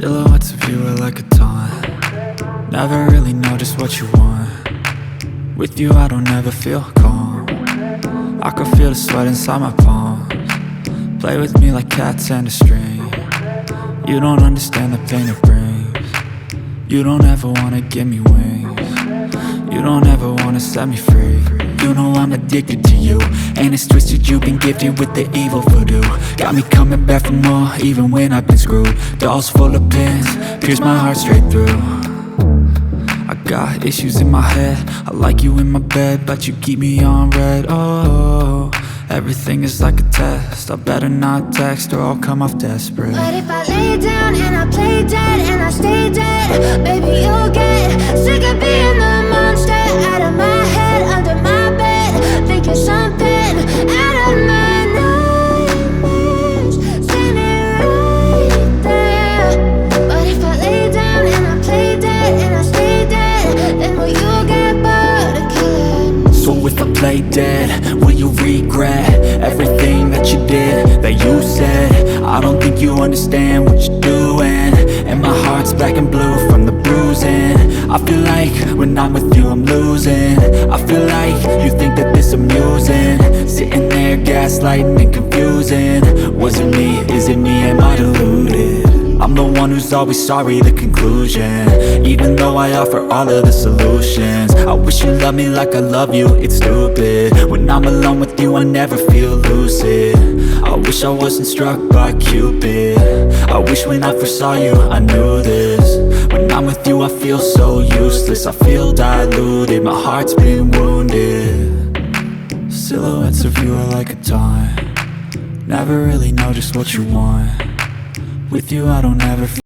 Silhouettes of you are like a taunt. Never really know just what you want. With you I don't ever feel calm. I can feel the sweat inside my palms. Play with me like cats and a string. You don't understand the pain it brings. You don't ever wanna give me wings. You don't ever wanna set me free. You know I'm addicted to you, and it's twisted, you've been gifted with the evil voodoo. Got me coming back for more, even when I've been screwed. Dolls full of pins, pierce my heart straight through. I got issues in my head, I like you in my bed, but you keep me on red. Oh, everything is like a test, I better not text or I'll come off desperate. But if I lay down and I play dead and I stay dead, baby you'll get sick of being the monster out of my head, under my bed, thinking something out of my nightmares, standing right there. But if I lay down and I play dead and I stay dead, then will you get bored of killing? So if I play dead, will you regret everything that you did, that you said? I don't think you understand what you're doing, and my heart's black and blue from the bruising. I feel like when I'm with you I'm losing. I feel like you think that this amusing, sitting there gaslighting and confusing. Was it me? Is it me? Am I deluded? I'm the one who's always sorry, the conclusion. Even though I offer all of the solutions, I wish you loved me like I love you, it's stupid. When I'm alone with you I never feel lucid. I wish I wasn't struck by Cupid. I wish when I first saw you I knew this. When I'm with you I feel so useless, I feel diluted, my heart's been wounded. Silhouettes of you are like a taunt. Never really know just what you want. With you I don't ever feel